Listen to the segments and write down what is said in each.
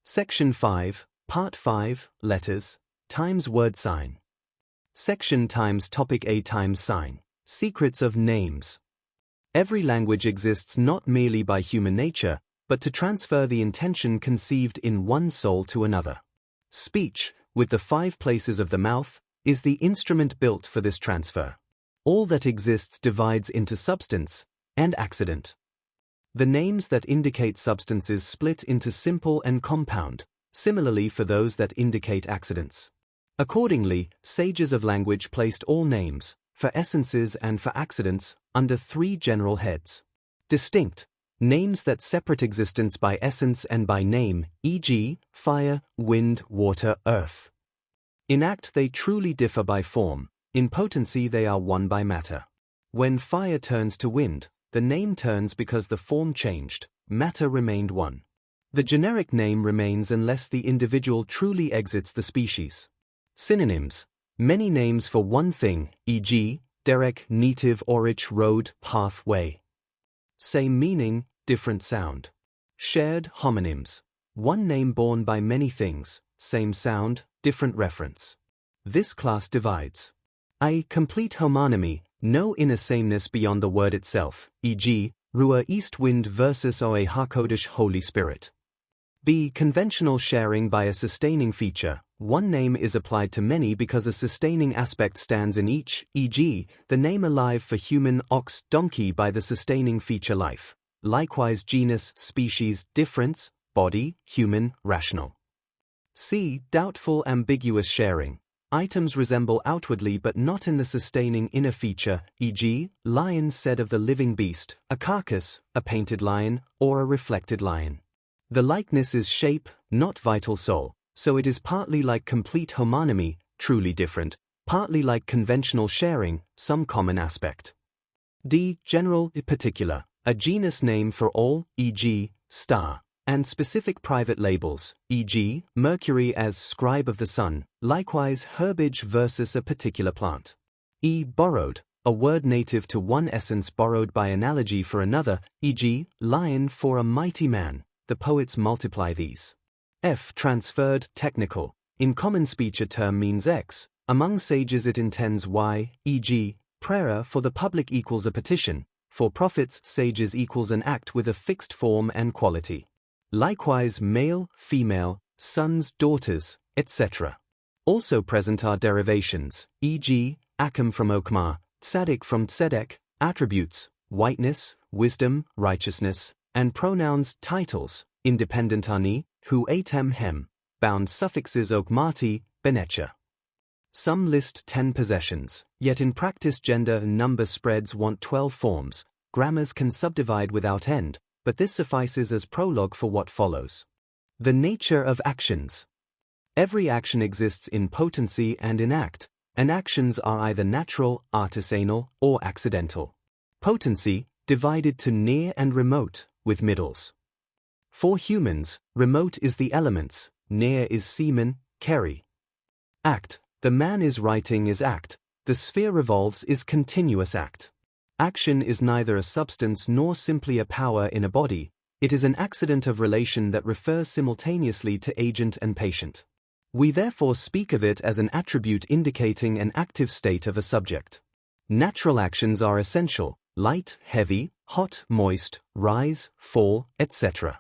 Section 5, Part 5, Letters, times word sign. Section times topic A times sign. Secrets of names. Every language exists not merely by human nature, but to transfer the intention conceived in one soul to another. Speech, with the 5 places of the mouth, is the instrument built for this transfer. All that exists divides into substance and accident. The names that indicate substances split into simple and compound, similarly for those that indicate accidents. Accordingly, sages of language placed all names, for essences and for accidents, under 3 general heads. Distinct, names that separate existence by essence and by name, e.g., fire, wind, water, earth. In act they truly differ by form, in potency they are one by matter. When fire turns to wind, the name turns because the form changed, matter remained one. The generic name remains unless the individual truly exits the species. Synonyms. Many names for one thing, e.g., derek, native, orich, road, path, way. Same meaning, different sound. Shared homonyms. One name borne by many things, same sound, different reference. This class divides. A. Complete homonymy, no inner sameness beyond the word itself, e.g., Ruah east wind versus Ohr HaKodesh Holy Spirit. B. Conventional sharing by a sustaining feature. One name is applied to many because a sustaining aspect stands in each, e.g., the name alive for human, ox, donkey by the sustaining feature life. Likewise genus, species, difference, body, human, rational. C. Doubtful ambiguous sharing. Items resemble outwardly but not in the sustaining inner feature, e.g., lion said of the living beast, a carcass, a painted lion, or a reflected lion. The likeness is shape, not vital soul, so it is partly like complete homonymy, truly different, partly like conventional sharing, some common aspect. D. General, particular, a genus name for all, e.g., star, and specific private labels, e.g., Mercury as scribe of the sun, likewise herbage versus a particular plant. E. Borrowed, a word native to one essence borrowed by analogy for another, e.g., lion for a mighty man, the poets multiply these. F. Transferred, technical, in common speech a term means X, among sages it intends Y, e.g., prayer for the public equals a petition, for prophets sages equals an act with a fixed form and quality. Likewise male, female, sons, daughters, etc. Also present are derivations, e.g., Akim from Okmah, Tzaddik from Tzedek, attributes, whiteness, wisdom, righteousness, and pronouns, titles, independent ani, hu atem hem, bound suffixes okmati, benecha. Some list 10 possessions, yet in practice gender and number spreads want 12 forms, grammars can subdivide without end, but this suffices as prologue for what follows. The nature of actions. Every action exists in potency and in act, and actions are either natural, artisanal, or accidental. Potency, divided to near and remote, with middles. For humans, remote is the elements, near is semen, keri. Act, the man is writing is act, the sphere revolves is continuous act. Action is neither a substance nor simply a power in a body, it is an accident of relation that refers simultaneously to agent and patient. We therefore speak of it as an attribute indicating an active state of a subject. Natural actions are essential, light, heavy, hot, moist, rise, fall, etc.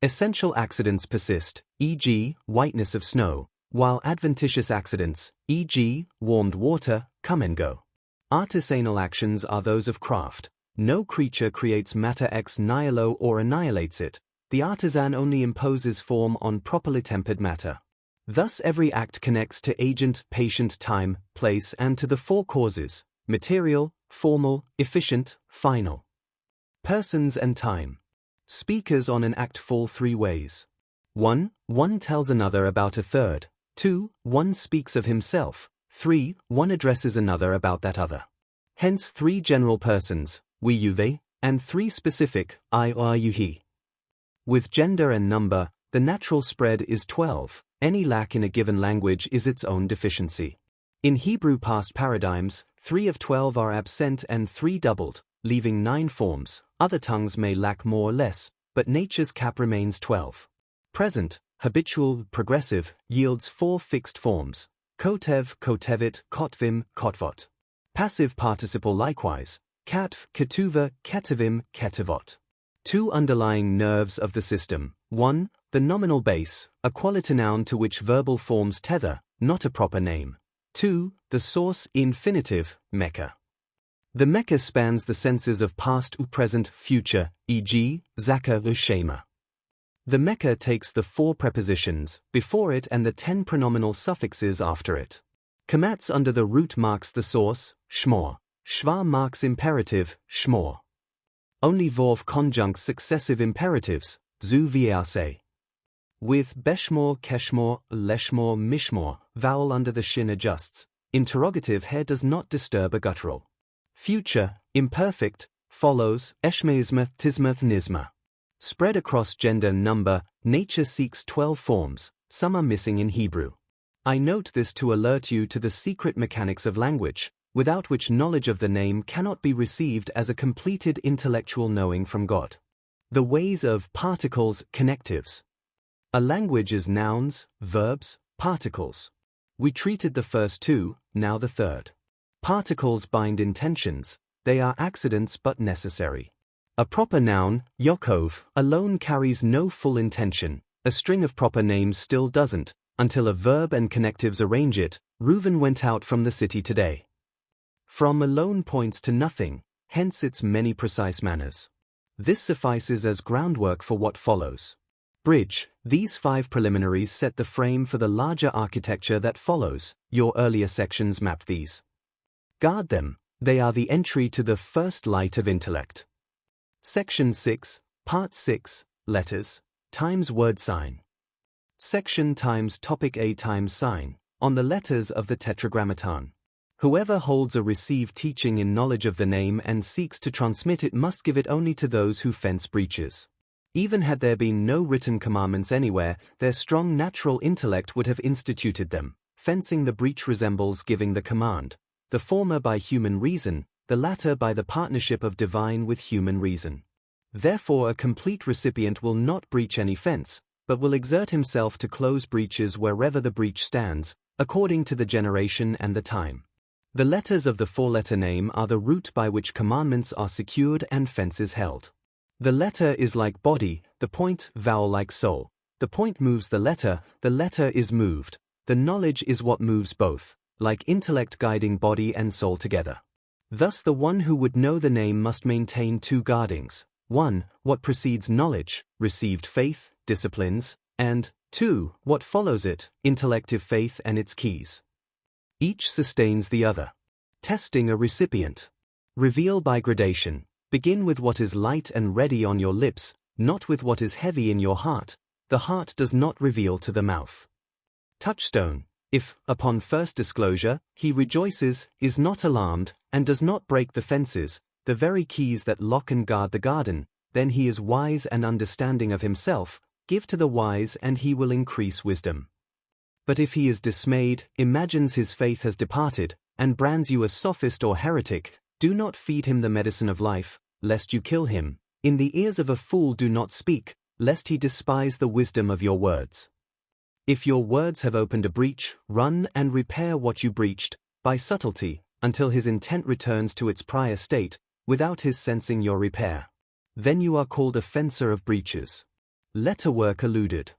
Essential accidents persist, e.g., whiteness of snow, while adventitious accidents, e.g., warmed water, come and go. Artisanal actions are those of craft. No creature creates matter ex nihilo or annihilates it, the artisan only imposes form on properly tempered matter. Thus every act connects to agent, patient, time, place and to the 4 causes, material, formal, efficient, final. Persons and time. Speakers on an act fall 3 ways. 1. One tells another about a third. 2. One speaks of himself. 3. One addresses another about that other. Hence 3 general persons, we you they, and 3 specific, I or you he. With gender and number, the natural spread is 12, any lack in a given language is its own deficiency. In Hebrew past paradigms, 3 of 12 are absent and 3 doubled, leaving 9 forms, other tongues may lack more or less, but nature's cap remains 12. Present, habitual, progressive, yields 4 fixed forms: kotev, kotevit, kotvim, kotvot. Passive participle likewise: katv, ketuva, ketevim, ketevot. 2 underlying nerves of the system: 1. The nominal base, a quality noun to which verbal forms tether, not a proper name. 2. The source, infinitive, mecca. The mecca spans the senses of past, present, future, e.g., zaka, shema. The mecca takes the 4 prepositions before it and the 10 pronominal suffixes after it. Kamats under the root marks the source, shmor. Shva marks imperative, shmor. Only vorv conjuncts successive imperatives, zu viase. With beshmor, keshmor, leshmor, mishmor, vowel under the shin adjusts. Interrogative hair does not disturb a guttural. Future, imperfect, follows, eshmeisma, tisma, nisma. Spread across gender number, nature seeks 12 forms, some are missing in Hebrew. I note this to alert you to the secret mechanics of language, without which knowledge of the name cannot be received as a completed intellectual knowing from God. The ways of particles, connectives. A language is nouns, verbs, particles. We treated the first 2, now the third. Particles bind intentions, they are accidents but necessary. A proper noun, Yaakov, alone carries no full intention, a string of proper names still doesn't, until a verb and connectives arrange it. Reuven went out from the city today. From alone points to nothing, hence its many precise manners. This suffices as groundwork for what follows. Bridge, these 5 preliminaries set the frame for the larger architecture that follows. Your earlier sections map these. Guard them, they are the entry to the first light of intellect. Section 6, Part 6, Letters, times word sign. Section times topic A times sign, on the letters of the Tetragrammaton. Whoever holds a received teaching in knowledge of the name and seeks to transmit it must give it only to those who fence breaches. Even had there been no written commandments anywhere, their strong natural intellect would have instituted them. Fencing the breach resembles giving the command, the former by human reason, the latter by the partnership of divine with human reason. Therefore a complete recipient will not breach any fence, but will exert himself to close breaches wherever the breach stands, according to the generation and the time. The letters of the 4-letter name are the root by which commandments are secured and fences held. The letter is like body, the point, vowel like soul. The point moves the letter is moved. The knowledge is what moves both, like intellect guiding body and soul together. Thus the one who would know the name must maintain 2 guardings. 1. What precedes knowledge, received faith, disciplines, and 2. What follows it, intellective faith and its keys. Each sustains the other. Testing a recipient. Reveal by gradation. Begin with what is light and ready on your lips, not with what is heavy in your heart. The heart does not reveal to the mouth. Touchstone. If, upon first disclosure, he rejoices, is not alarmed, and does not break the fences, the very keys that lock and guard the garden, then he is wise and understanding of himself. Give to the wise and he will increase wisdom. But if he is dismayed, imagines his faith has departed, and brands you a sophist or heretic, do not feed him the medicine of life, lest you kill him. In the ears of a fool do not speak, lest he despise the wisdom of your words. If your words have opened a breach, run and repair what you breached, by subtlety, until his intent returns to its prior state, without his sensing your repair. Then you are called a fencer of breaches. Letterwork alluded.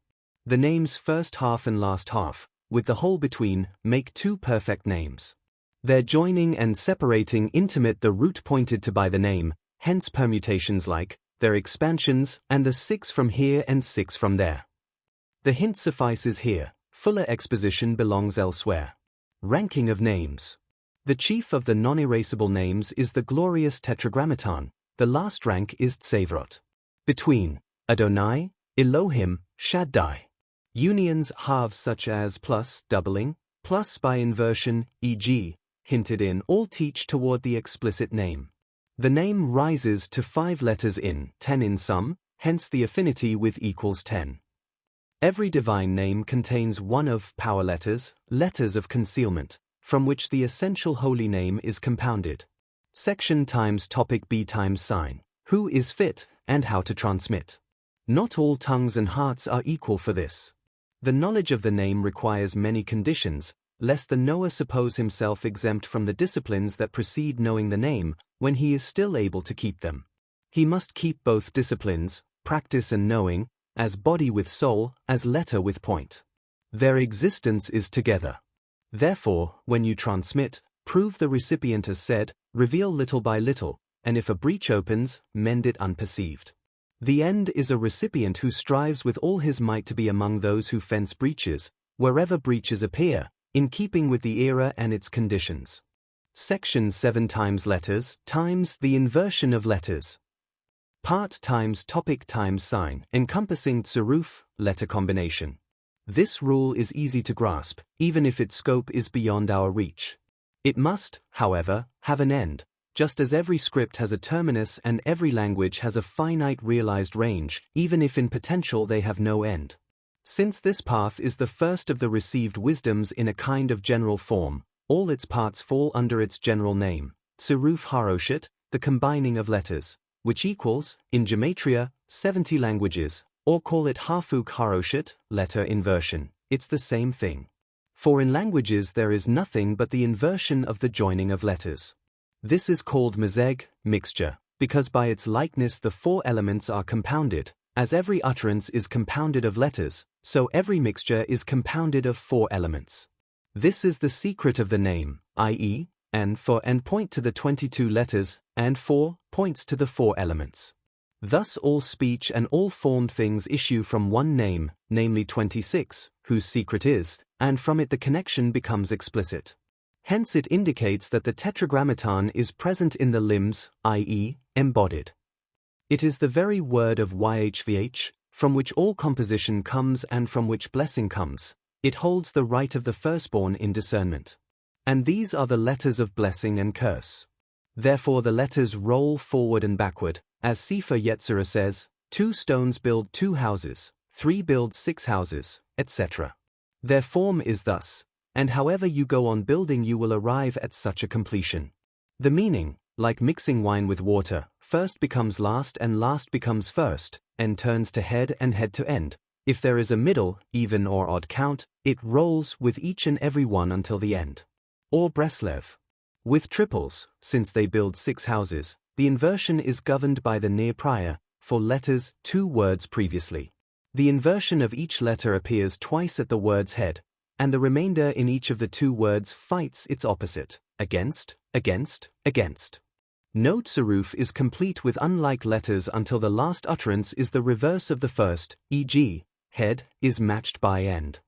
The name's first half and last half, with the whole between, make 2 perfect names. Their joining and separating intimate the root pointed to by the name, hence permutations like, their expansions, and the 6 from here and 6 from there. The hint suffices here, fuller exposition belongs elsewhere. Ranking of names. The chief of the non-erasable names is the glorious Tetragrammaton, the last rank is Tsevrot. Between Adonai, Elohim, Shaddai. Unions halves such as plus, doubling, plus by inversion, e.g., hinted in, all teach toward the explicit name. The name rises to 5 letters in, 10 in sum, hence the affinity with equals 10. Every divine name contains one of power letters, letters of concealment, from which the essential holy name is compounded. Section times topic B times sign. Who is fit, and how to transmit. Not all tongues and hearts are equal for this. The knowledge of the name requires many conditions, lest the knower suppose himself exempt from the disciplines that precede knowing the name, when he is still able to keep them. He must keep both disciplines, practice and knowing, as body with soul, as letter with point. Their existence is together. Therefore, when you transmit, prove the recipient as said, reveal little by little, and if a breach opens, mend it unperceived. The end is a recipient who strives with all his might to be among those who fence breaches, wherever breaches appear, in keeping with the era and its conditions. Section 7 times letters times the inversion of letters. Part times topic times sign, encompassing tzaruf, letter combination. This rule is easy to grasp, even if its scope is beyond our reach. It must, however, have an end, just as every script has a terminus and every language has a finite realized range, even if in potential they have no end. Since this path is the first of the received wisdoms in a kind of general form, all its parts fall under its general name, tzaruf haroshet, the combining of letters, which equals, in gematria, 70 languages, or call it hafuk haroshet, letter inversion, it's the same thing. For in languages there is nothing but the inversion of the joining of letters. This is called mezeg, mixture, because by its likeness the four elements are compounded. As every utterance is compounded of letters, so every mixture is compounded of four elements. This is the secret of the name, i.e., and for and point to the 22 letters, and for points to the four elements. Thus all speech and all formed things issue from one name, namely 26, whose secret is, and from it the connection becomes explicit. Hence it indicates that the tetragrammaton is present in the limbs, i.e., embodied. It is the very word of YHVH, from which all composition comes and from which blessing comes. It holds the right of the firstborn in discernment. And these are the letters of blessing and curse. Therefore the letters roll forward and backward, as Sefer Yetzirah says, 2 stones build 2 houses, 3 build 6 houses, etc. Their form is thus, and however you go on building you will arrive at such a completion. The meaning, like mixing wine with water, first becomes last and last becomes first, and turns to head and head to end. If there is a middle, even or odd count, it rolls with each and every one until the end. Or Breslev. With triples, since they build 6 houses, the inversion is governed by the near prior, for letters, 2 words previously. The inversion of each letter appears twice at the word's head, and the remainder in each of the 2 words fights its opposite, against, against, against. No tzaruf is complete with unlike letters until the last utterance is the reverse of the first, e.g., head is matched by end.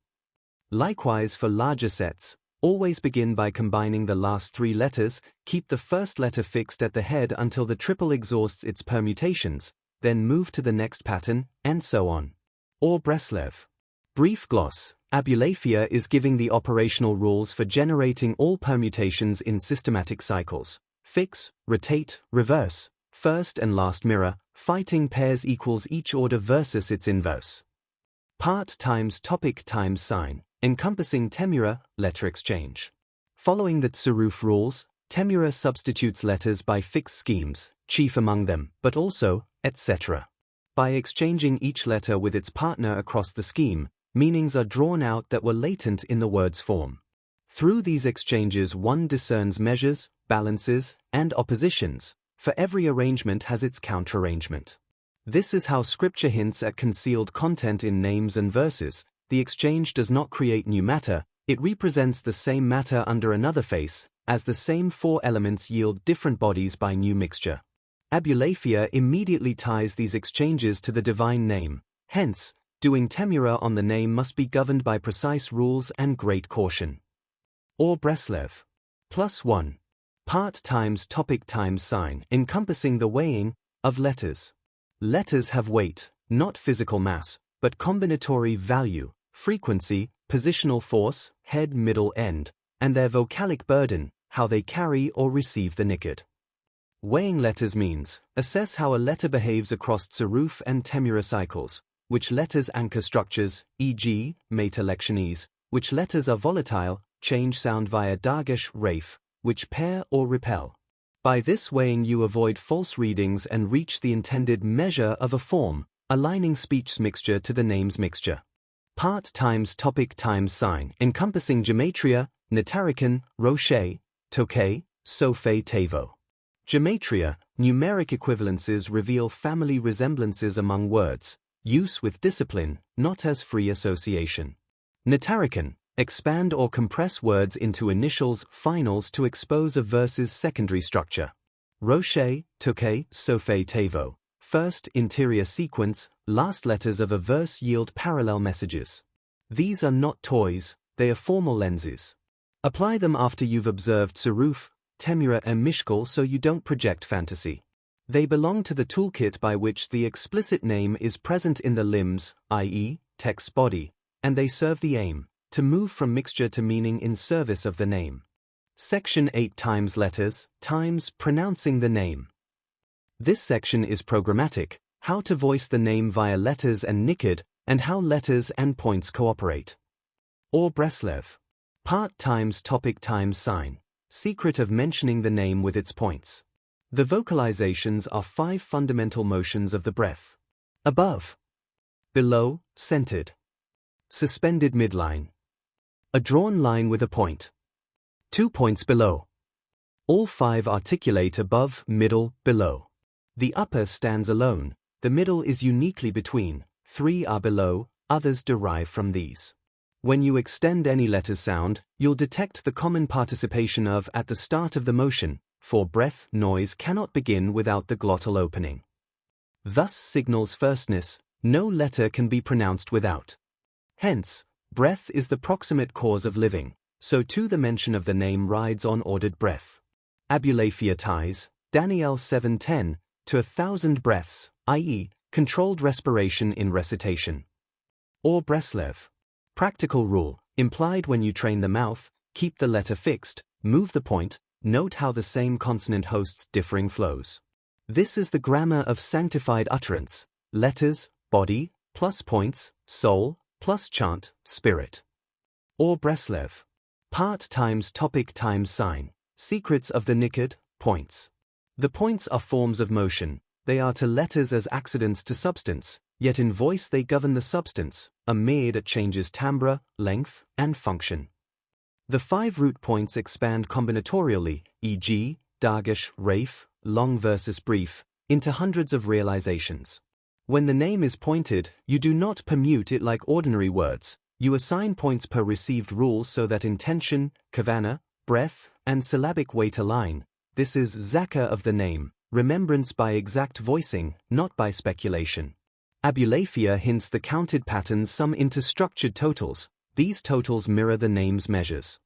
Likewise for larger sets, always begin by combining the last 3 letters, keep the first letter fixed at the head until the triple exhausts its permutations, then move to the next pattern, and so on. Or Breslev. Brief gloss. Abulafia is giving the operational rules for generating all permutations in systematic cycles. Fix, rotate, reverse, first and last mirror, fighting pairs equals each order versus its inverse. Part times topic times sign, encompassing temura, letter exchange. Following the tzaruf rules, temura substitutes letters by fixed schemes, chief among them, but also, etc. By exchanging each letter with its partner across the scheme, meanings are drawn out that were latent in the word's form. Through these exchanges one discerns measures, balances, and oppositions, for every arrangement has its counterarrangement. This is how scripture hints at concealed content in names and verses. The exchange does not create new matter, it represents the same matter under another face, as the same 4 elements yield different bodies by new mixture. Abulafia immediately ties these exchanges to the divine name, hence, doing temura on the name must be governed by precise rules and great caution. Or Breslev. +1. Part times topic times sign, encompassing the weighing of letters. Letters have weight, not physical mass, but combinatory value, frequency, positional force, head, middle, end, and their vocalic burden, how they carry or receive the nikud. Weighing letters means, assess how a letter behaves across tzaruf and temura cycles, which letters anchor structures, e.g., meta-lectionese, which letters are volatile, change sound via dagesh, reif, which pair or repel. By this weighing you avoid false readings and reach the intended measure of a form, aligning speech's mixture to the name's mixture. Part times topic times sign, encompassing gematria, netarikan, roche, toke, sofe tevo. Gematria, numeric equivalences reveal family resemblances among words, use with discipline, not as free association. Netarikan, expand or compress words into initials, finals to expose a verse's secondary structure. Roche, toke, sofe tevo. First interior sequence, last letters of a verse yield parallel messages. These are not toys, they are formal lenses. Apply them after you've observed Saruf, Temura and Mishkal so you don't project fantasy. They belong to the toolkit by which the explicit name is present in the limbs, i.e., text body, and they serve the aim, to move from mixture to meaning in service of the name. Section 8 times letters, times pronouncing the name. This section is programmatic, how to voice the name via letters and nikkud, and how letters and points cooperate. Ohr HaSekhel. Part times topic times sign, secret of mentioning the name with its points. The vocalizations are 5 fundamental motions of the breath. Above, below, centered, suspended midline, a drawn line with a point, 2 points below. All 5 articulate above, middle, below. The upper stands alone, the middle is uniquely between, 3 are below, others derive from these. When you extend any letter sound, you'll detect the common participation of at the start of the motion, for breath noise cannot begin without the glottal opening. Thus signals firstness, no letter can be pronounced without. Hence, breath is the proximate cause of living, so too the mention of the name rides on ordered breath. Abulaphia ties, Daniel 7:10, to 1,000 breaths, i.e., controlled respiration in recitation. Ohr HaSekhel. Practical rule, implied when you train the mouth, keep the letter fixed, move the point, note how the same consonant hosts differing flows. This is the grammar of sanctified utterance, letters, body, plus points, soul, plus chant, spirit. Ohr HaSekhel. Part times topic times sign, secrets of the nikkud, points. The points are forms of motion, they are to letters as accidents to substance, yet in voice they govern the substance, a mere that changes timbre, length, and function. The 5 root points expand combinatorially, e.g., dargesh, reif, long versus brief, into hundreds of realizations. When the name is pointed, you do not permute it like ordinary words, you assign points per received rule so that intention, kavana, breath, and syllabic weight align. This is zakah of the name, remembrance by exact voicing, not by speculation. Abulaphia hints the counted patterns sum into structured totals, these totals mirror the name's measures.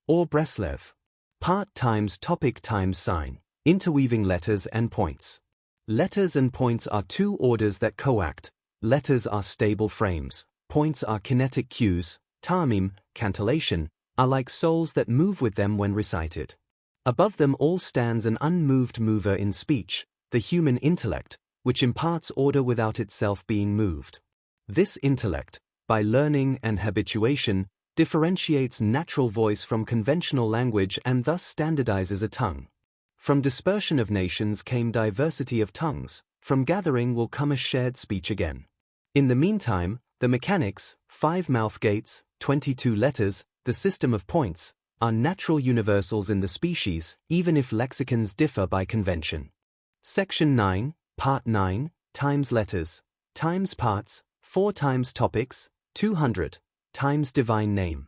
Ohr HaSekhel. Part times topic times sign, interweaving letters and points. Letters and points are 2 orders that coact, letters are stable frames, points are kinetic cues, ta'amim, cantillation, are like souls that move with them when recited. Above them all stands an unmoved mover in speech, the human intellect, which imparts order without itself being moved. This intellect, by learning and habituation, differentiates natural voice from conventional language and thus standardizes a tongue. From dispersion of nations came diversity of tongues, from gathering will come a shared speech again. In the meantime, the mechanics, 5 mouth gates, 22 letters, the system of points, are natural universals in the species, even if lexicons differ by convention. Section 9, Part 9, times letters, times parts, 4 times topics, 200, times divine name.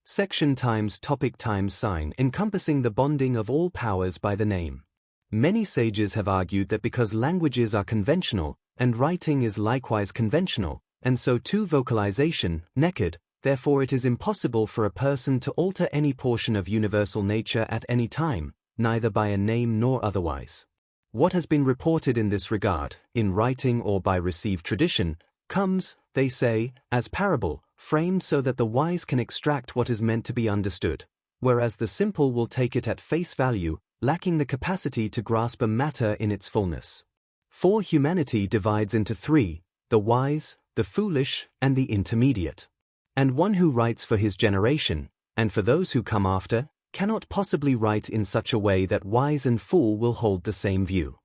Section times topic times sign, encompassing the bonding of all powers by the name. Many sages have argued that because languages are conventional, and writing is likewise conventional, and so too vocalization, neked, therefore it is impossible for a person to alter any portion of universal nature at any time, neither by a name nor otherwise. What has been reported in this regard, in writing or by received tradition, comes, they say, as parable, framed so that the wise can extract what is meant to be understood, whereas the simple will take it at face value, lacking the capacity to grasp a matter in its fullness. For humanity divides into 3, the wise, the foolish, and the intermediate. And one who writes for his generation, and for those who come after, cannot possibly write in such a way that wise and fool will hold the same view.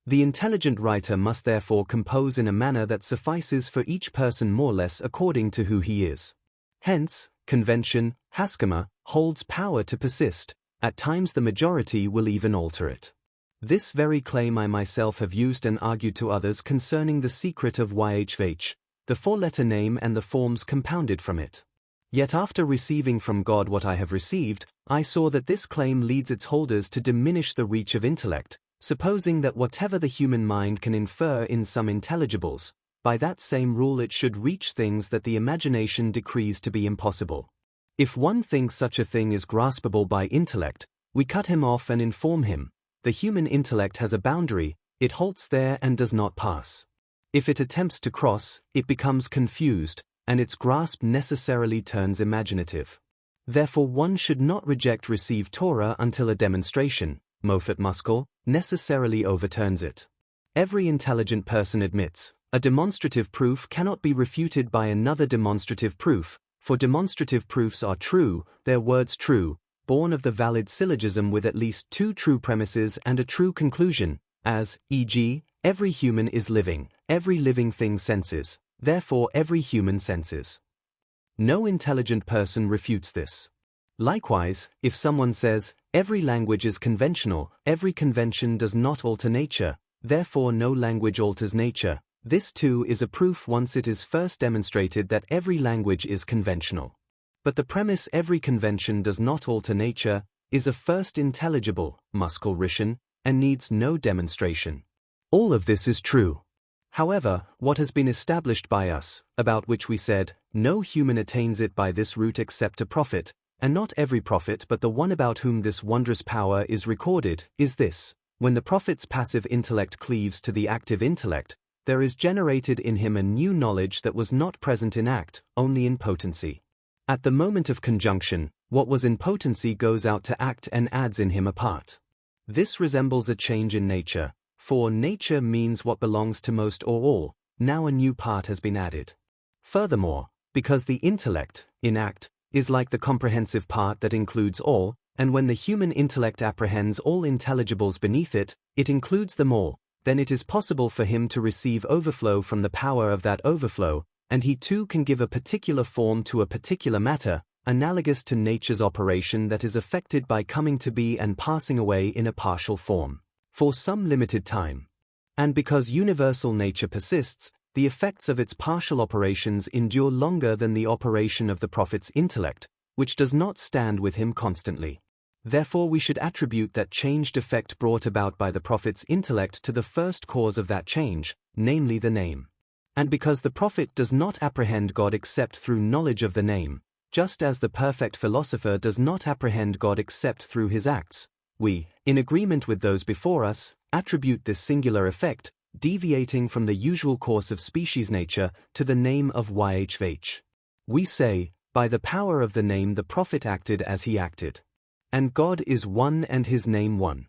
The intelligent writer must therefore compose in a manner that suffices for each person more or less according to who he is. Hence, convention, haskama, holds power to persist. At times the majority will even alter it. This very claim I myself have used and argued to others concerning the secret of YHVH, the four-letter name and the forms compounded from it. Yet after receiving from God what I have received, I saw that this claim leads its holders to diminish the reach of intellect, supposing that whatever the human mind can infer in some intelligibles, by that same rule it should reach things that the imagination decrees to be impossible. If one thinks such a thing is graspable by intellect, we cut him off and inform him. The human intellect has a boundary, it halts there and does not pass. If it attempts to cross, it becomes confused, and its grasp necessarily turns imaginative. Therefore one should not reject received Torah until a demonstration, Mofat Muskal, necessarily overturns it. Every intelligent person admits, a demonstrative proof cannot be refuted by another demonstrative proof, for demonstrative proofs are true, their words true, born of the valid syllogism with at least two true premises and a true conclusion, as, e.g., every human is living, every living thing senses, therefore every human senses. No intelligent person refutes this. Likewise, if someone says, every language is conventional, every convention does not alter nature, therefore no language alters nature, this too is a proof once it is first demonstrated that every language is conventional. But the premise every convention does not alter nature is a first intelligible, Muskal Rishon, and needs no demonstration. All of this is true. However, what has been established by us, about which we said, no human attains it by this route except a prophet, and not every prophet but the one about whom this wondrous power is recorded, is this: when the prophet's passive intellect cleaves to the active intellect, there is generated in him a new knowledge that was not present in act, only in potency. At the moment of conjunction, what was in potency goes out to act and adds in him a part. This resembles a change in nature, for nature means what belongs to most or all, now a new part has been added. Furthermore, because the intellect, in act, is like the comprehensive part that includes all, and when the human intellect apprehends all intelligibles beneath it, it includes them all, then it is possible for him to receive overflow from the power of that overflow, and he too can give a particular form to a particular matter, analogous to nature's operation that is affected by coming to be and passing away in a partial form, for some limited time. And because universal nature persists, the effects of its partial operations endure longer than the operation of the prophet's intellect, which does not stand with him constantly. Therefore we should attribute that changed effect brought about by the prophet's intellect to the first cause of that change, namely the name. And because the prophet does not apprehend God except through knowledge of the name, just as the perfect philosopher does not apprehend God except through his acts, we, in agreement with those before us, attribute this singular effect, deviating from the usual course of species nature, to the name of YHVH. We say, by the power of the name the prophet acted as he acted. And God is one and his name one.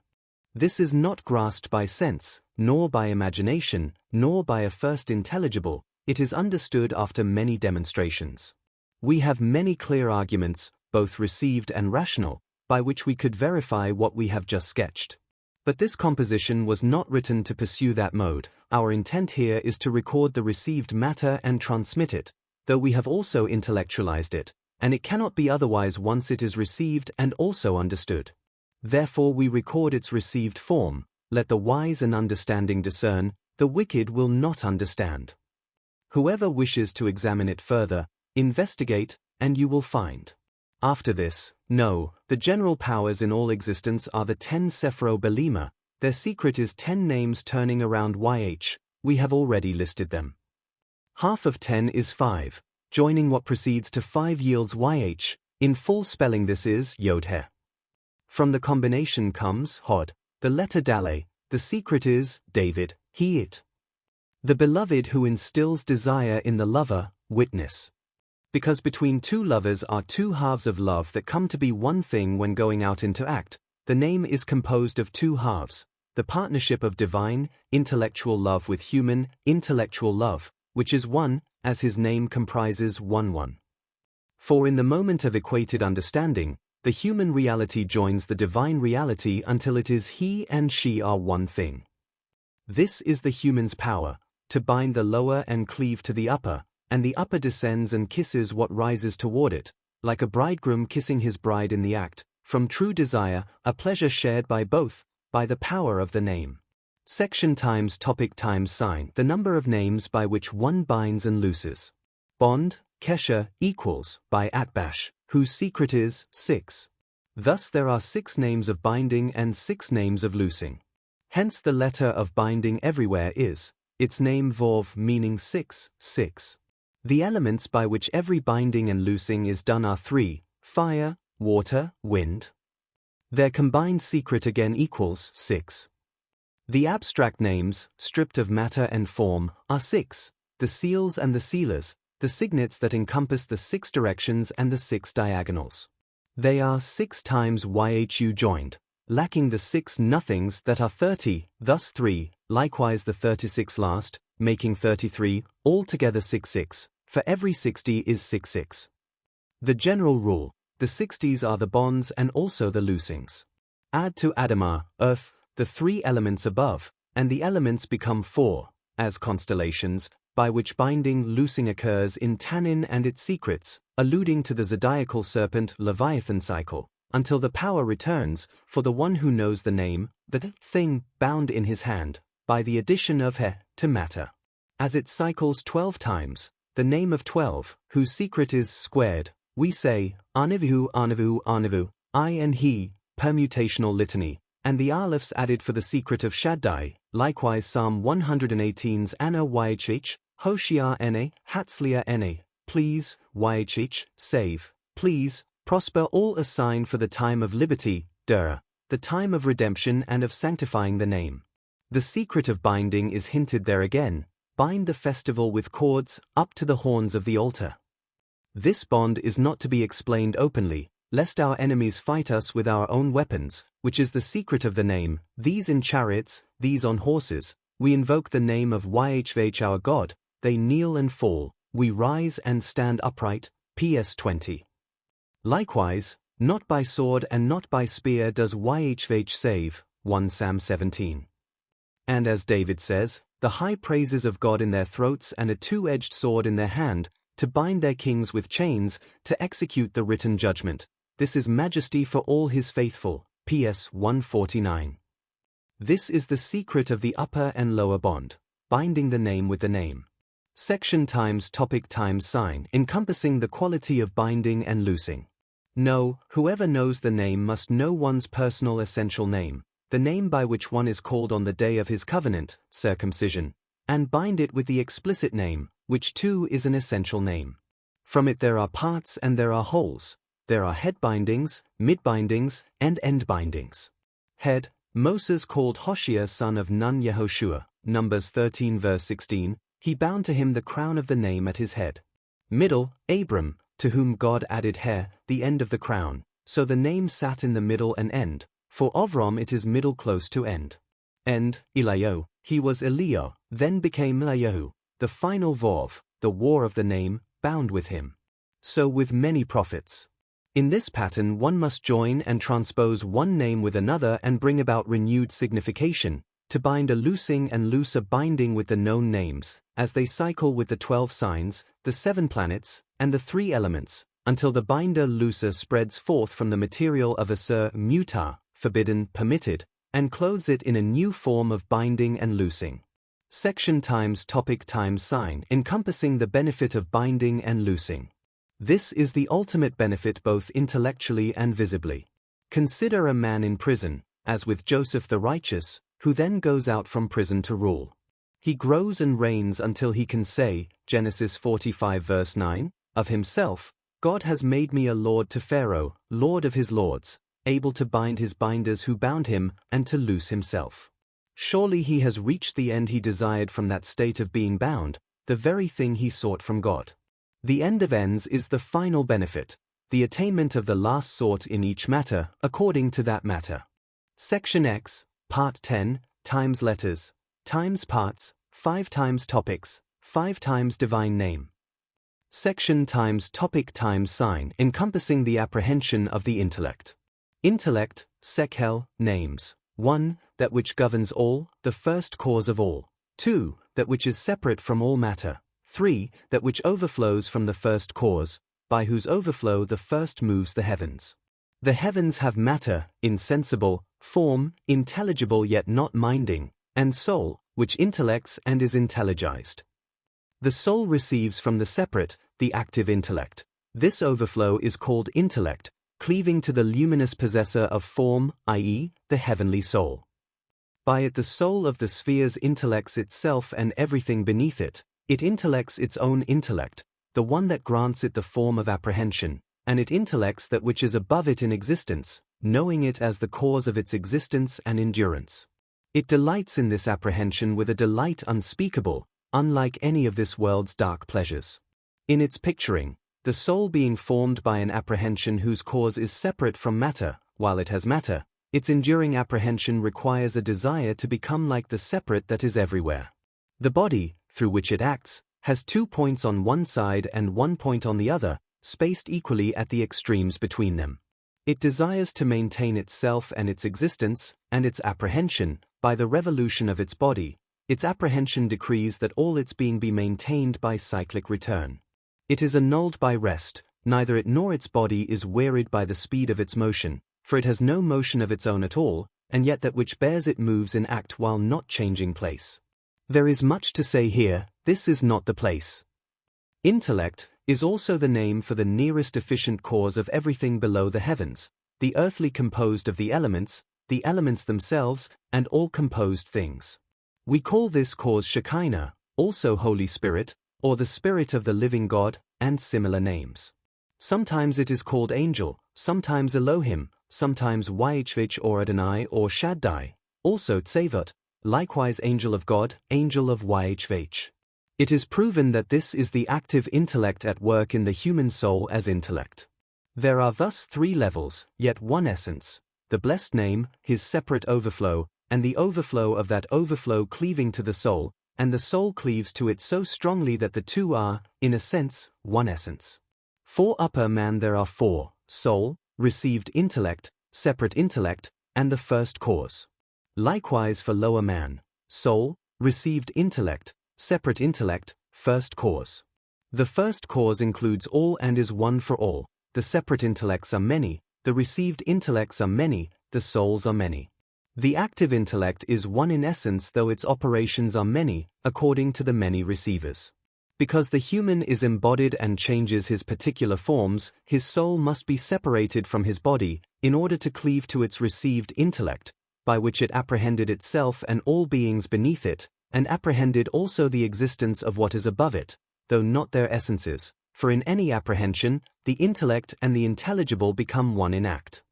This is not grasped by sense, nor by imagination, nor by a first intelligible, it is understood after many demonstrations. We have many clear arguments, both received and rational, by which we could verify what we have just sketched. But this composition was not written to pursue that mode. Our intent here is to record the received matter and transmit it, though we have also intellectualized it, and it cannot be otherwise once it is received and also understood. Therefore we record its received form. Let the wise and understanding discern, the wicked will not understand. Whoever wishes to examine it further, investigate, and you will find. After this, know, the general powers in all existence are the 10 Sephro Belima, their secret is 10 names turning around YH, we have already listed them. Half of 10 is 5, joining what precedes to 5 yields YH, in full spelling this is Yod-He. From the combination comes Hod, the letter Dale, the secret is David, he it. The beloved who instills desire in the lover, witness. Because between two lovers are two halves of love that come to be one thing when going out into act, the name is composed of two halves, the partnership of divine, intellectual love with human, intellectual love, which is one, as his name comprises one. For in the moment of equated understanding, the human reality joins the divine reality until it is he and she are one thing. This is the human's power, to bind the lower and cleave to the upper, and the upper descends and kisses what rises toward it, like a bridegroom kissing his bride in the act, from true desire, a pleasure shared by both, by the power of the name. Section times topic times sign, the number of names by which one binds and looses. Bond, kesher, equals, by atbash, whose secret is 6. Thus there are 6 names of binding and 6 names of loosing. Hence the letter of binding everywhere is, its name vov meaning 6, 6. The elements by which every binding and loosing is done are 3, fire, water, wind. Their combined secret again equals 6. The abstract names, stripped of matter and form, are 6, the seals and the sealers, the signets that encompass the 6 directions and the 6 diagonals. They are 6 times YHU joined, lacking the 6 nothings that are 30, thus 3, likewise the 36 last, making 33, altogether 6, for every 60 is 6. The general rule, the 60s are the bonds and also the loosings. Add to Adamah, earth, the 3 elements above, and the elements become 4, as constellations, by which binding loosing occurs in Tannin and its secrets, alluding to the zodiacal serpent Leviathan cycle, until the power returns, for the one who knows the name, the thing bound in his hand, by the addition of he to matter. As it cycles 12 times, the name of 12, whose secret is squared, we say, Anivu, Anivu, Anivu, I and he, permutational litany, and the Alephs added for the secret of Shaddai, likewise Psalm 118's Anna YHH, Hoshea Na, Hatzliah Na, please, YHH, save, please, prosper all a sign for the time of liberty, Dura, the time of redemption and of sanctifying the name. The secret of binding is hinted there again, bind the festival with cords up to the horns of the altar. This bond is not to be explained openly, lest our enemies fight us with our own weapons, which is the secret of the name, these in chariots, these on horses, we invoke the name of YHVH our God, they kneel and fall, we rise and stand upright, PS 20. Likewise, not by sword and not by spear does YHVH save, 1 Sam 17. And as David says, the high praises of God in their throats and a two-edged sword in their hand, to bind their kings with chains, to execute the written judgment. This is majesty for all his faithful, PS 149. This is the secret of the upper and lower bond, binding the name with the name. Section times topic times sign, encompassing the quality of binding and loosing. No, whoever knows the name must know one's personal essential name, the name by which one is called on the day of his covenant, circumcision, and bind it with the explicit name, which too is an essential name. From it there are parts and there are wholes. There are head bindings, mid bindings, and end bindings. Head, Moses called Hoshea son of Nun Yehoshua, Numbers 13 verse 16, he bound to him the crown of the name at his head. Middle, Abram, to whom God added He, the end of the crown, so the name sat in the middle and end, for Ovram it is middle close to end. End, Eliyahu, he was Eliyahu, then became Eliyahu, the final Vov, the war of the name, bound with him. So with many prophets. In this pattern one must join and transpose one name with another and bring about renewed signification, to bind a loosing and loose a binding with the known names, as they cycle with the 12 signs, the 7 planets, and the 3 elements, until the binder-looser spreads forth from the material of asur mutar, forbidden, permitted, and clothes it in a new form of binding and loosing. Section times topic times sign, encompassing the benefit of binding and loosing. This is the ultimate benefit both intellectually and visibly. Consider a man in prison, as with Joseph the righteous, who then goes out from prison to rule. He grows and reigns until he can say, Genesis 45 verse 9, of himself, God has made me a lord to Pharaoh, lord of his lords, able to bind his binders who bound him, and to loose himself. Surely he has reached the end he desired from that state of being bound, the very thing he sought from God. The end of ends is the final benefit, the attainment of the last sort in each matter, according to that matter. Section X, Part 10, times letters, times parts, 5 times topics, 5 times divine name. Section times topic times sign, encompassing the apprehension of the intellect. Intellect, Sekhel, names. 1. that which governs all, the first cause of all. 2. That which is separate from all matter. 3. That which overflows from the first cause, by whose overflow the first moves the heavens. The heavens have matter, insensible, form, intelligible yet not minding, and soul, which intellects and is intelligized. The soul receives from the separate, the active intellect. This overflow is called intellect, cleaving to the luminous possessor of form, i.e., the heavenly soul. By it the soul of the spheres intellects itself and everything beneath it. It intellects its own intellect, the one that grants it the form of apprehension, and it intellects that which is above it in existence, knowing it as the cause of its existence and endurance. It delights in this apprehension with a delight unspeakable, unlike any of this world's dark pleasures. In its picturing, the soul being formed by an apprehension whose cause is separate from matter, while it has matter, its enduring apprehension requires a desire to become like the separate that is everywhere. The body, through which it acts, has 2 points on one side and 1 point on the other, spaced equally at the extremes between them. It desires to maintain itself and its existence, and its apprehension, by the revolution of its body. Its apprehension decrees that all its being be maintained by cyclic return. It is annulled by rest, neither it nor its body is wearied by the speed of its motion, for it has no motion of its own at all, and yet that which bears it moves in act while not changing place. There is much to say here, this is not the place. Intellect is also the name for the nearest efficient cause of everything below the heavens, the earthly composed of the elements themselves, and all composed things. We call this cause Shekinah, also Holy Spirit, or the Spirit of the living God, and similar names. Sometimes it is called angel, sometimes Elohim, sometimes Yhvh or Adonai or Shaddai, also Tsevot, likewise angel of God, angel of Yhvh. It is proven that this is the active intellect at work in the human soul as intellect. There are thus 3 levels, yet one essence, the blessed name, his separate overflow, and the overflow of that overflow cleaving to the soul, and the soul cleaves to it so strongly that the two are, in a sense, one essence. For upper man there are 4, soul, received intellect, separate intellect, and the first cause. Likewise for lower man, soul, received intellect, separate intellect, first cause. The first cause includes all and is one for all, the separate intellects are many, the received intellects are many, the souls are many. The active intellect is one in essence though its operations are many, according to the many receivers. Because the human is embodied and changes his particular forms, his soul must be separated from his body, in order to cleave to its received intellect, by which it apprehended itself and all beings beneath it, and apprehended also the existence of what is above it, though not their essences, for in any apprehension, the intellect and the intelligible become one in act.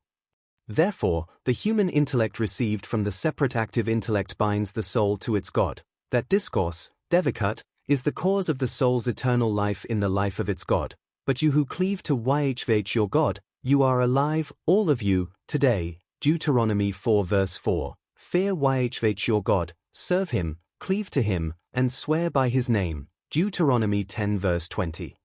Therefore, the human intellect received from the separate active intellect binds the soul to its God. That discourse, Devikut, is the cause of the soul's eternal life in the life of its God. But you who cleave to Yhvh your God, you are alive, all of you, today. Deuteronomy 4 verse 4. Fear Yhvh your God, serve him, cleave to him, and swear by his name. Deuteronomy 10 verse 20.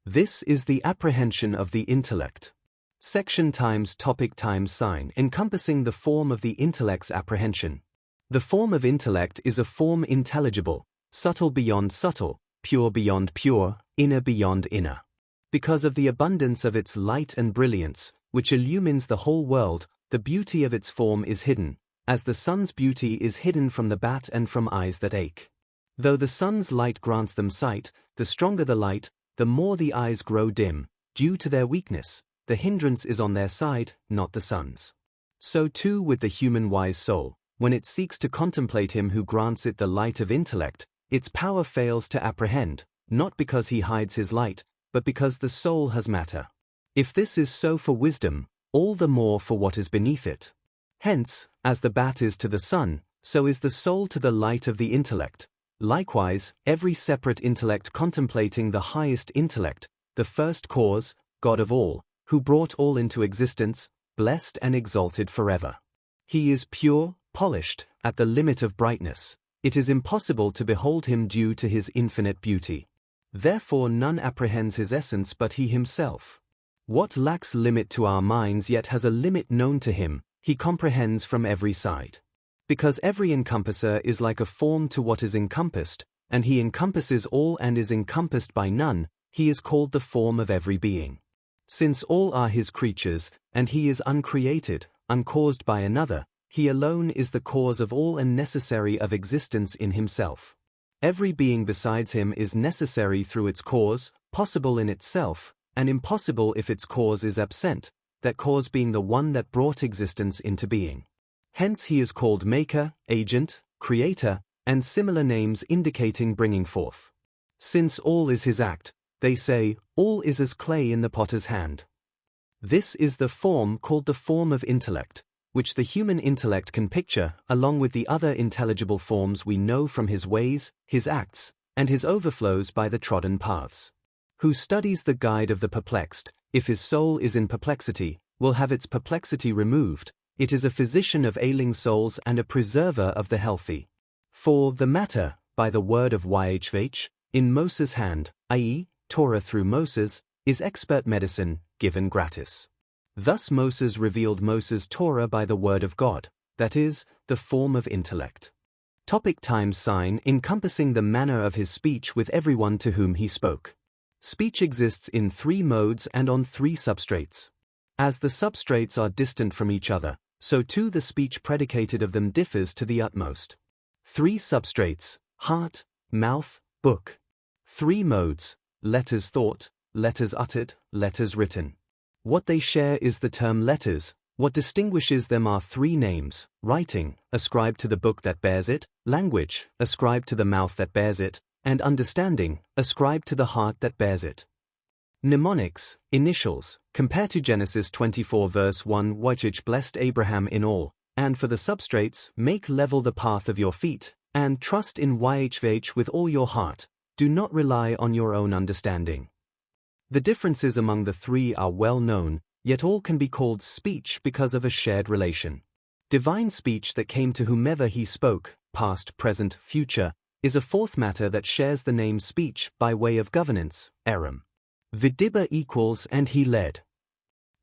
This is the apprehension of the intellect. Section times topic times sign encompassing the form of the intellect's apprehension. The form of intellect is a form intelligible, subtle beyond subtle, pure beyond pure, inner beyond inner. Because of the abundance of its light and brilliance, which illumines the whole world, the beauty of its form is hidden, as the sun's beauty is hidden from the bat and from eyes that ache. Though the sun's light grants them sight, the stronger the light, the more the eyes grow dim, due to their weakness. The hindrance is on their side, not the sun's. So too with the human wise soul, when it seeks to contemplate him who grants it the light of intellect, its power fails to apprehend, not because he hides his light, but because the soul has matter. If this is so for wisdom, all the more for what is beneath it. Hence, as the bat is to the sun, so is the soul to the light of the intellect. Likewise, every separate intellect contemplating the highest intellect, the first cause, God of all, who brought all into existence, blessed and exalted forever. He is pure, polished, at the limit of brightness. It is impossible to behold him due to his infinite beauty. Therefore none apprehends his essence but he himself. What lacks limit to our minds yet has a limit known to him, he comprehends from every side. Because every encompasser is like a form to what is encompassed, and he encompasses all and is encompassed by none, he is called the form of every being. Since all are his creatures, and he is uncreated, uncaused by another, he alone is the cause of all and necessary of existence in himself. Every being besides him is necessary through its cause, possible in itself, and impossible if its cause is absent, that cause being the one that brought existence into being. Hence he is called maker, agent, creator, and similar names indicating bringing forth. Since all is his act, they say, all is as clay in the potter's hand. This is the form called the form of intellect, which the human intellect can picture, along with the other intelligible forms we know from his ways, his acts, and his overflows by the trodden paths. Who studies the guide of the perplexed, if his soul is in perplexity, will have its perplexity removed. It is a physician of ailing souls and a preserver of the healthy. For the matter, by the word of Yhvh, in Moses' hand, i.e., Torah through Moses, is expert medicine, given gratis. Thus Moses revealed Moses' Torah by the word of God, that is, the form of intellect. Topic times sign encompassing the manner of his speech with everyone to whom he spoke. Speech exists in 3 modes and on 3 substrates. As the substrates are distant from each other, so too the speech predicated of them differs to the utmost. 3 substrates: heart, mouth, book. 3 modes: letters thought, letters uttered, letters written. What they share is the term letters. What distinguishes them are 3 names: writing, ascribed to the book that bears it; language, ascribed to the mouth that bears it; and understanding, ascribed to the heart that bears it. Mnemonics, initials, compare to Genesis 24 verse 1 Yhvh blessed Abraham in all, and for the substrates, make level the path of your feet, and trust in Yhvh with all your heart, do not rely on your own understanding. The differences among the 3 are well known, yet all can be called speech because of a shared relation. Divine speech that came to whomever he spoke, past, present, future, is a 4th matter that shares the name speech by way of governance, Aram. Vidiba equals and he led.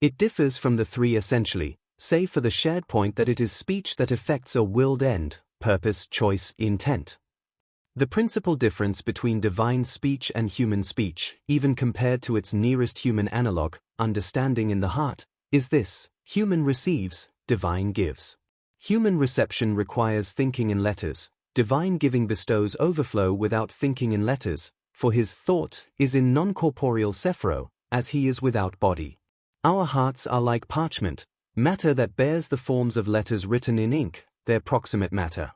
It differs from the 3 essentially, save for the shared point that it is speech that effects a willed end, purpose, choice, intent. The principal difference between divine speech and human speech, even compared to its nearest human analog, understanding in the heart, is this: human receives, divine gives. Human reception requires thinking in letters, divine giving bestows overflow without thinking in letters, for his thought is in non-corporeal sephro, as he is without body. Our hearts are like parchment, matter that bears the forms of letters written in ink, their proximate matter.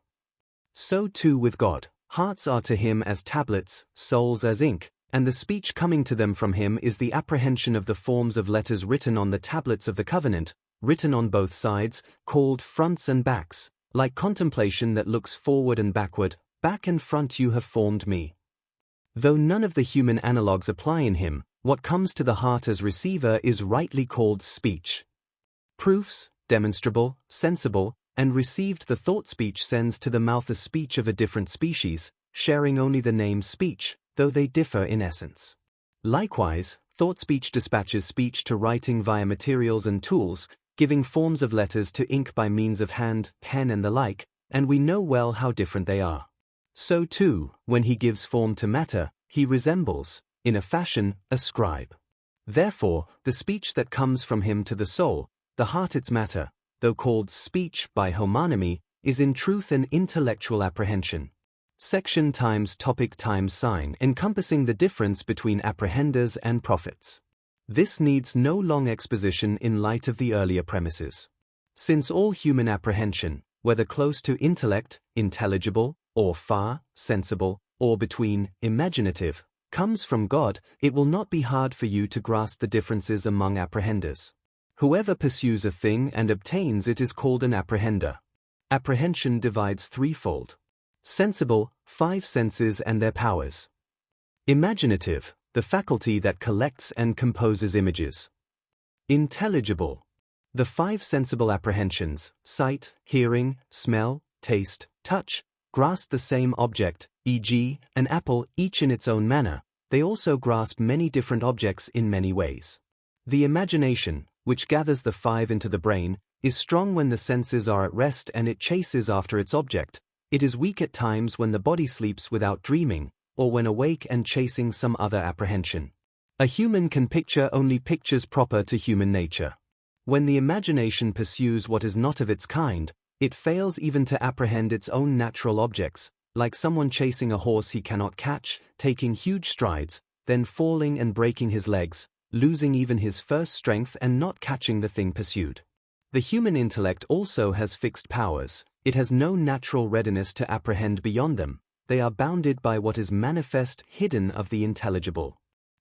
So too with God, hearts are to him as tablets, souls as ink, and the speech coming to them from him is the apprehension of the forms of letters written on the tablets of the covenant, written on both sides, called fronts and backs, like contemplation that looks forward and backward, back and front you have formed me. Though none of the human analogues apply in him, what comes to the heart as receiver is rightly called speech. Proofs, demonstrable, sensible, and received the thought speech sends to the mouth a speech of a different species, sharing only the name speech, though they differ in essence. Likewise, thought speech dispatches speech to writing via materials and tools, giving forms of letters to ink by means of hand, pen and the like, and we know well how different they are. So too, when he gives form to matter, he resembles, in a fashion, a scribe. Therefore, the speech that comes from him to the soul, the heart its matter, though called speech by homonymy, is in truth an intellectual apprehension. Section times topic times sign encompassing the difference between apprehenders and prophets. This needs no long exposition in light of the earlier premises. Since all human apprehension, whether close to intellect, intelligible, or far, sensible, or between, imaginative, comes from God, it will not be hard for you to grasp the differences among apprehenders. Whoever pursues a thing and obtains it is called an apprehender. Apprehension divides threefold. Sensible, 5 senses and their powers. Imaginative, the faculty that collects and composes images. Intelligible, the 5 sensible apprehensions, sight, hearing, smell, taste, touch, grasp the same object, e.g., an apple, each in its own manner. They also grasp many different objects in many ways. The imagination, which gathers the 5 into the brain, is strong when the senses are at rest and it chases after its object. It is weak at times when the body sleeps without dreaming, or when awake and chasing some other apprehension. A human can picture only pictures proper to human nature. When the imagination pursues what is not of its kind, it fails even to apprehend its own natural objects, like someone chasing a horse he cannot catch, taking huge strides, then falling and breaking his legs, losing even his first strength and not catching the thing pursued. The human intellect also has fixed powers. It has no natural readiness to apprehend beyond them. They are bounded by what is manifest, hidden of the intelligible.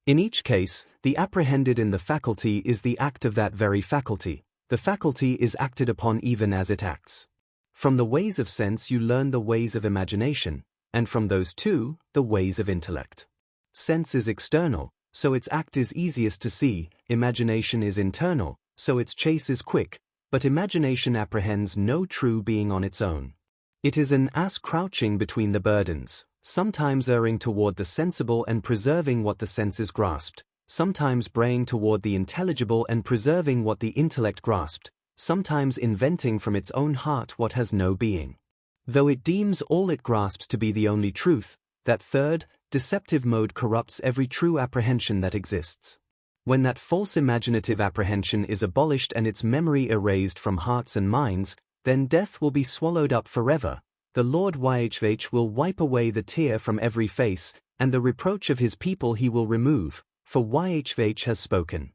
In each case, the apprehended in the faculty is the act of that very faculty. The faculty is acted upon even as it acts. From the ways of sense you learn the ways of imagination, and from those two, the ways of intellect. Sense is external, so its act is easiest to see. Imagination is internal, so its chase is quick, but imagination apprehends no true being on its own. It is an ass crouching between the burdens, sometimes erring toward the sensible and preserving what the senses grasped, sometimes braying toward the intelligible and preserving what the intellect grasped, sometimes inventing from its own heart what has no being. Though it deems all it grasps to be the only truth, that third, deceptive mode corrupts every true apprehension that exists. When that false imaginative apprehension is abolished and its memory erased from hearts and minds, then death will be swallowed up forever. The Lord YHVH will wipe away the tear from every face, and the reproach of his people he will remove, for YHVH has spoken.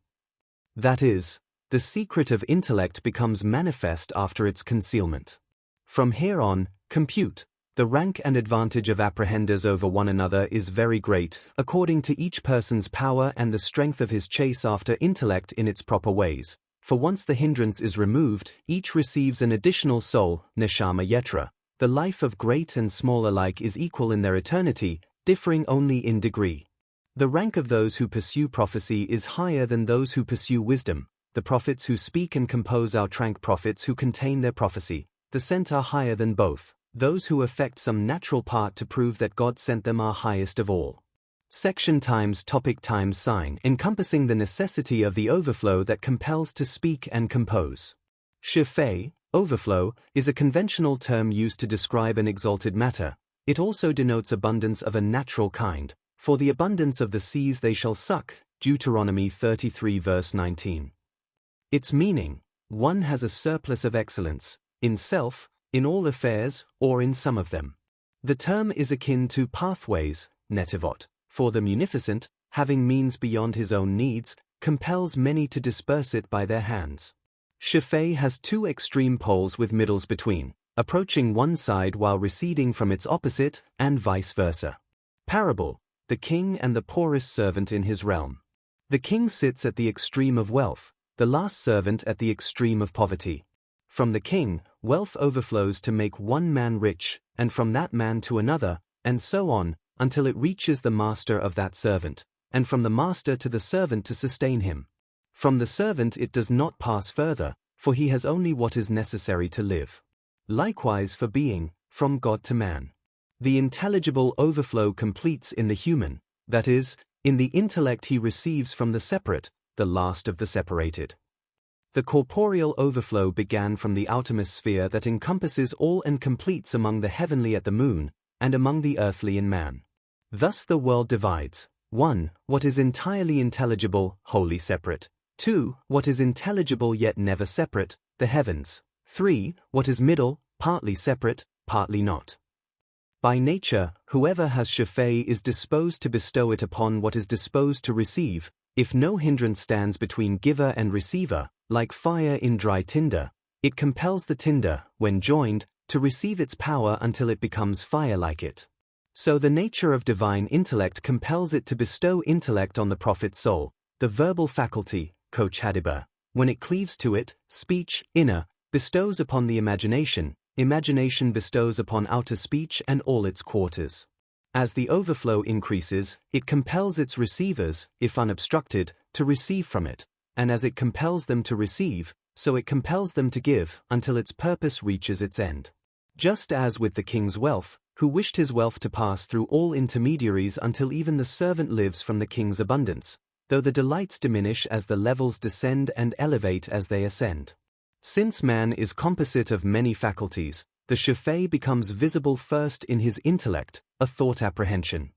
That is, the secret of intellect becomes manifest after its concealment. From here on, compute. The rank and advantage of apprehenders over one another is very great, according to each person's power and the strength of his chase after intellect in its proper ways. For once the hindrance is removed, each receives an additional soul, neshama yetra. The life of great and small alike is equal in their eternity, differing only in degree. The rank of those who pursue prophecy is higher than those who pursue wisdom. The prophets who speak and compose are trank prophets who contain their prophecy. The sent are higher than both. Those who affect some natural part to prove that God sent them are highest of all. Section times topic times sign, encompassing the necessity of the overflow that compels to speak and compose. Shefa, overflow, is a conventional term used to describe an exalted matter. It also denotes abundance of a natural kind. For the abundance of the seas they shall suck, Deuteronomy 33 verse 19. Its meaning: one has a surplus of excellence, in self, in all affairs, or in some of them. The term is akin to pathways, netivot, for the munificent, having means beyond his own needs, compels many to disperse it by their hands. Shefa has two extreme poles with middles between, approaching one side while receding from its opposite, and vice versa. Parable: the king and the poorest servant in his realm. The king sits at the extreme of wealth, the last servant at the extreme of poverty. From the king, wealth overflows to make one man rich, and from that man to another, and so on, until it reaches the master of that servant, and from the master to the servant to sustain him. From the servant it does not pass further, for he has only what is necessary to live. Likewise for being, from God to man. The intelligible overflow completes in the human, that is, in the intellect he receives from the separate, the last of the separated. The corporeal overflow began from the outermost sphere that encompasses all and completes among the heavenly at the moon, and among the earthly in man. Thus the world divides: 1. What is entirely intelligible, wholly separate. 2. What is intelligible yet never separate, the heavens. 3. What is middle, partly separate, partly not. By nature, whoever has Shefa is disposed to bestow it upon what is disposed to receive. If no hindrance stands between giver and receiver, like fire in dry tinder, it compels the tinder, when joined, to receive its power until it becomes fire like it. So the nature of divine intellect compels it to bestow intellect on the prophet's soul, the verbal faculty, Koch Hadiba. When it cleaves to it, speech, inner, bestows upon the imagination, imagination bestows upon outer speech and all its quarters. As the overflow increases, it compels its receivers, if unobstructed, to receive from it, and as it compels them to receive, so it compels them to give, until its purpose reaches its end. Just as with the king's wealth, who wished his wealth to pass through all intermediaries until even the servant lives from the king's abundance, though the delights diminish as the levels descend and elevate as they ascend. Since man is composite of many faculties, the Shefa becomes visible first in his intellect, a thought apprehension.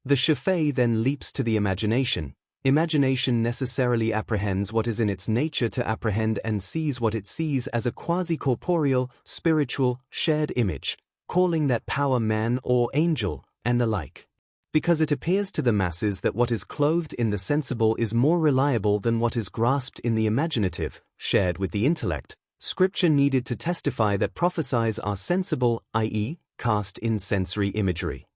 The Shefa then leaps to the imagination. Imagination necessarily apprehends what is in its nature to apprehend and sees what it sees as a quasi-corporeal, spiritual, shared image, calling that power man or angel, and the like. Because it appears to the masses that what is clothed in the sensible is more reliable than what is grasped in the imaginative, shared with the intellect, Scripture needed to testify that prophecies are sensible, i.e., cast in sensory imagery.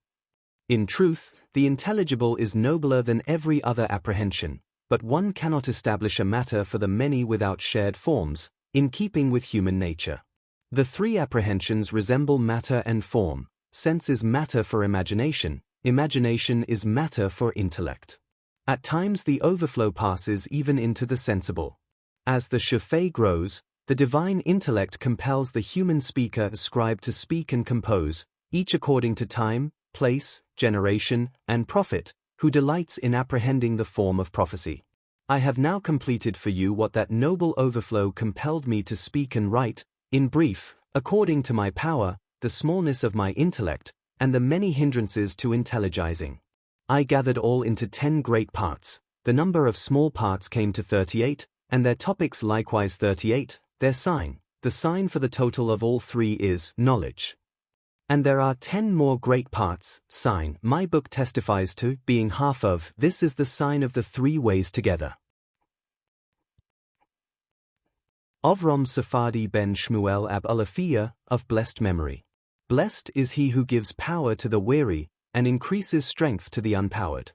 In truth, the intelligible is nobler than every other apprehension, but one cannot establish a matter for the many without shared forms, in keeping with human nature. The three apprehensions resemble matter and form. Sense is matter for imagination, imagination is matter for intellect. At times the overflow passes even into the sensible. As the Shefa grows, the divine intellect compels the human speaker scribe to speak and compose, each according to time, place, generation, and prophet, who delights in apprehending the form of prophecy. I have now completed for you what that noble overflow compelled me to speak and write, in brief, according to my power, the smallness of my intellect, and the many hindrances to intelligizing. I gathered all into 10 great parts. The number of small parts came to 38, and their topics likewise 38, their sign. The sign for the total of all three is knowledge. And there are 10 more great parts, sign. My book testifies to, being half of, this is the sign of the three ways together. Avram Sephardi ben Shmuel ab Alephia, of blessed memory. Blessed is he who gives power to the weary, and increases strength to the unpowered.